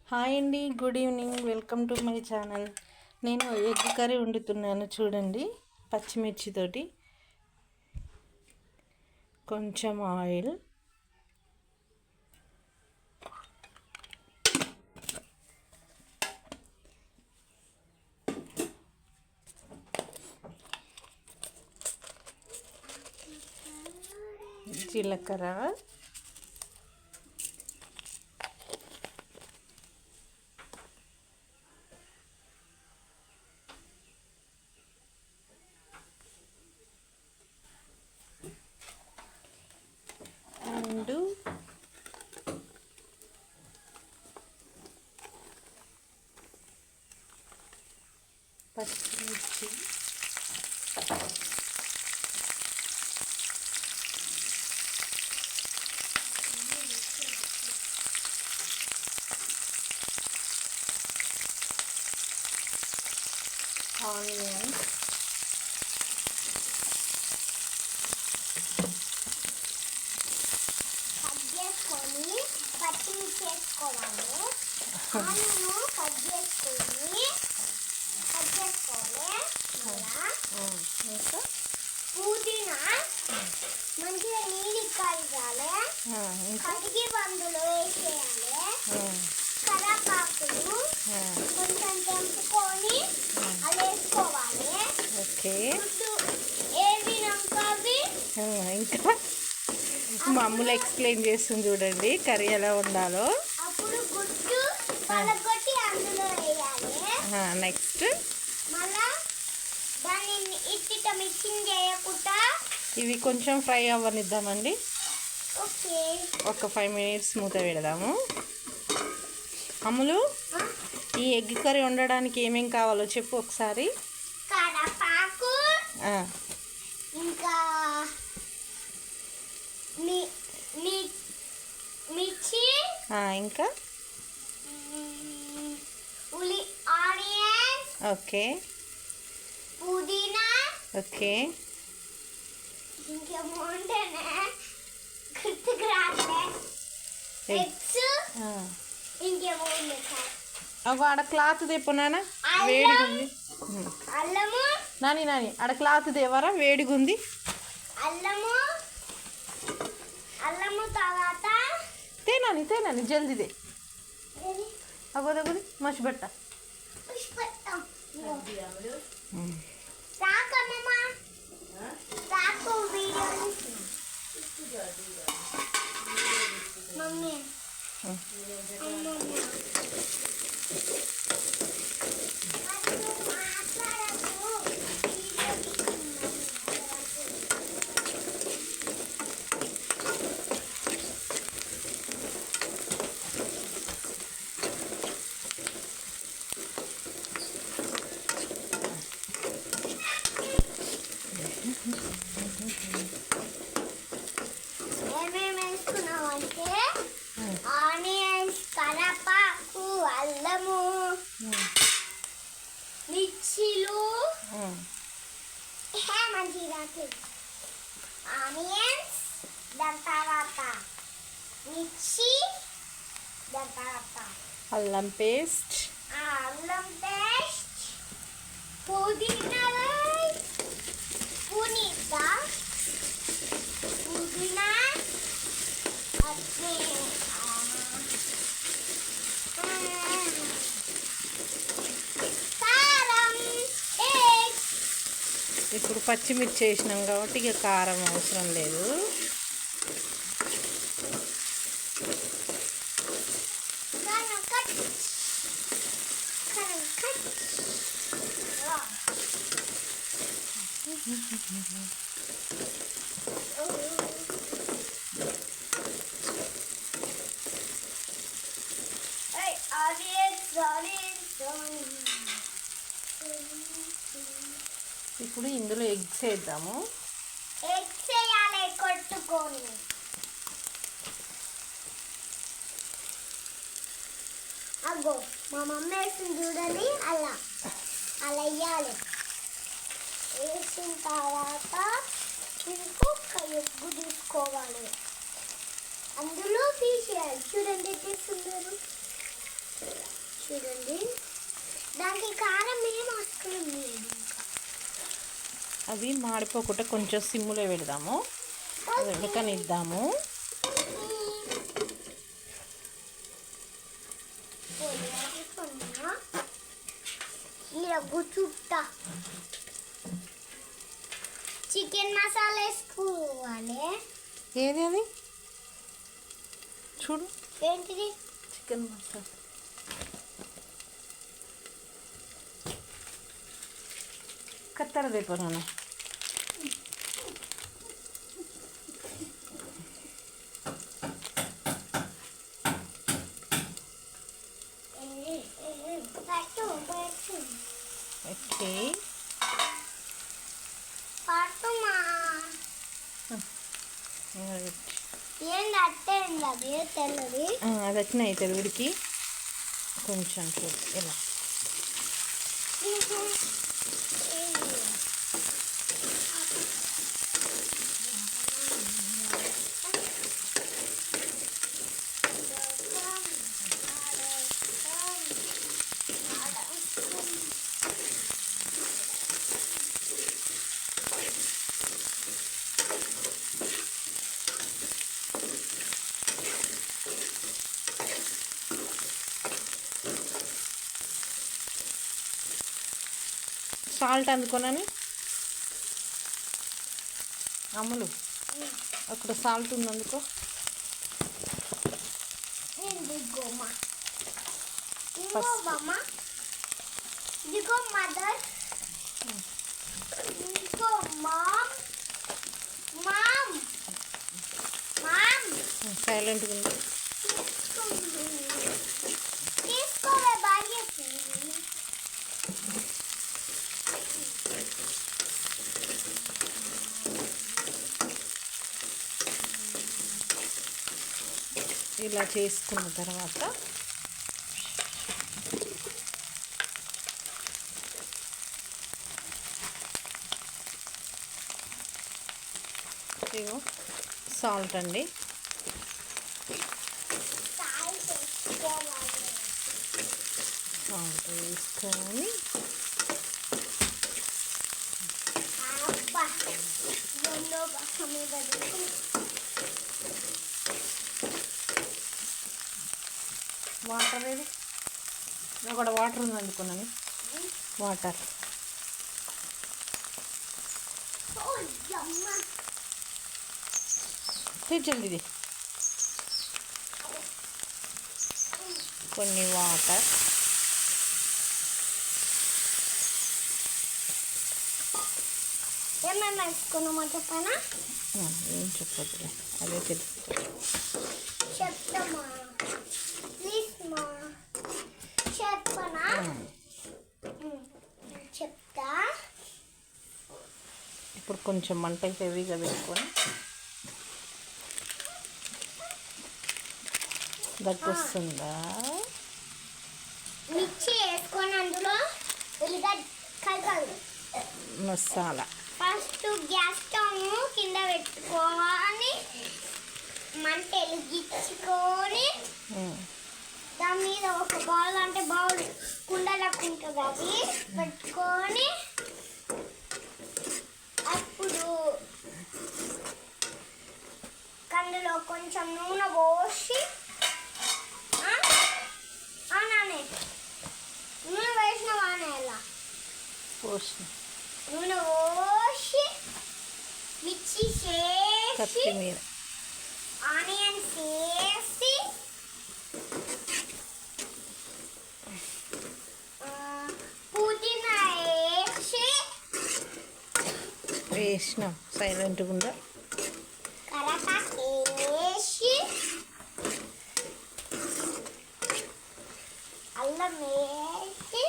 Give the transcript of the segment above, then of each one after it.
Hi అండి, good evening. Welcome to my channel. నేను egg curry వండుతున్నాను చూడండి. పచ్చిమిర్చితోటి కొంచెం ఆయిల్, జీలకర్ర, అండ్ పచ్చిమిర్చి, ఆనియన్స్, కట్ చేసుకొని పచ్చిమిర్చి వేసుకోవాలి. ఆనియన్ కట్ చేసుకోవాలి. ఇంకా పుదీనా మంచిగా నీళ్ళు కలగాలి. కడిగి బందులో వేసేయాలి. కరివేపాకులు కొంచెం తెంపుకొని అలా వేసుకోవాలి. ఓకే. ఏవినాక అవి ఇంకా మా అమ్ములు ఎక్స్ప్లెయిన్ చేస్తుంది చూడండి కర్రీ ఎలా ఉండాలో. అప్పుడు గుడ్డు పలగొట్టి అందులో వేయాలి. నెక్స్ట్ మళ్ళా దాన్ని ఇట్టిట మిక్సింగ్ చేయకుండా ఇవి కొంచెం ఫ్రై అవ్వనిద్దామండి. ఓకే, ఒక 5 minutes మూత పెడదాము. అమ్ములు, ఈ ఎగ్ కర్రీ వండడానికి ఏమేం కావాలో చెప్పు ఒకసారి. కరివేపాకు, ఇంకా మిర్చి, ఇంకా ఆనియన్, ఓకే పుదీనా, ఓకే. ఇంకేమో ఉంటేనే గుర్తుకు రాట్లే. ఎగ్స్, ఇంకేమో ఉంది సార్. అవి ఆడ క్లాత్ తెప్పునానా, వేడిగా ఉంది. అల్లము, నాని ఆడ క్లాత్ దేవరా, వేడిగా ఉంది. అల్లము తర్వాత తేనాని జల్దీదే. అగోదగోది మసిబట్ట. మమ్మీ ఏమేమి వేసుకున్నామంటే ఆనియన్స్, కరివేపాకు, అల్లము, మిర్చిలు, మంచిగా ఆనియన్స్, దాని తర్వాత మిర్చి, దాని తర్వాత అల్లం పేస్ట్, అల్లం పేస్ట్, పుదీనా ఇప్పుడు పచ్చిమిర్చి వేసినాం కాబట్టి ఇక కారం అవసరం లేదు. ఇప్పుడు ఇందులో ఎగ్స్ వేద్దాము. ఎగ్స్ వేయాలి కొట్టుకొని. అగో మా మమ్మీ వేసింది చూడండి, అలా వేయాలి. వేసిన తర్వాత ఇంకొక ఎగ్గు తీసుకోవాలి, అందులో తీసేయాలి. చూడండి తీస్తున్నారు. చూడండి. దానికి కారం ఏం అవసరం లేదు. అవి మాడిపోకుండా కొంచెం సిమ్ములో పెడదాము, అది ఉడకనిద్దాము. చుట్టా చికెన్ మసాలా వేసుకోవాలి. ఏది అది చూడు, ఏంటిది? చికెన్ మసాలా. కత్తెర తెప్పను. ఓకే, పట్టుమా. ఏంది అట్టేంది అది తెల్లది? అది వచ్చినాయి తెలుగుడికి కొంచెం చూడు ఇలా. సాల్ట్ అందుకోనని అమ్ములు, అక్కడ సాల్ట్ ఉంది అందుకో. ఇదిగో మదర్, ఇదిగో మామ్. మామ్ మామ్ సైలెంట్గా ఉంది. తీసుకోవే భాగ్య. ఇలా చేసుకున్న తర్వాత ఇగో సాల్ట్ అండి. సాల్ట్ వేసుకొని వాటర్ ఏది, అక్కడ వాటర్ ఉంది అందుకున్నాను. వాటర్ జల్దీ కొన్ని వాటర్. ఏమేమి వేసుకున్నామో చెప్పనా? ఏం చెప్పొద్దులే, అదే తెలుసు. చెప్తామా ప్లీజ్ మా, చెప్పనా? చెప్తా. ఇప్పుడు కొంచెం మంట హెవీగా పెట్టుకొని దగ్గు వస్తుందా? మిర్చి వేసుకొని అందులో ఉల్లిగడ్డ కలపాలి. మసాలా ఫస్ట్ గ్యాస్ స్టవ్ కింద పెట్టుకొని మంట వెలిగించుకొని దాని మీద ఒక బౌల్, అంటే బౌల్ కుండలకు ఉంటుంది, అది పెట్టుకొని అప్పుడు కందులో కొంచెం నూనె పోసి, నానే నూనె వేసిన వానే ఎలా పోసి నూనె పోసి మిర్చి చేసి కొత్తిమీర ఆనియన్స్ వేసి పుదీనా వేసినాం. సైలెంట్గా ఉందా? కరపాకు వేసి అల్లం వేసి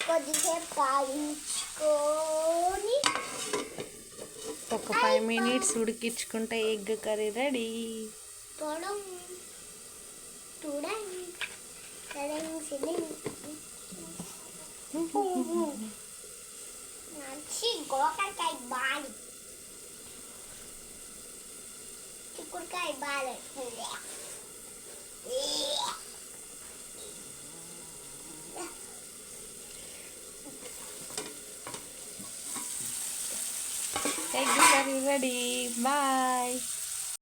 కొద్దిసేపు కాయించుకొని ఒక 5 minutes ఉడికించుకుంటే ఎగ్ కర్రీ రెడీ. తొడం చూడండి నచ్చి గోకరకాయ బాలి, చిక్కుడుకాయ బాలి, ఎగ్ కర్రీ రెడీ. బాయ్.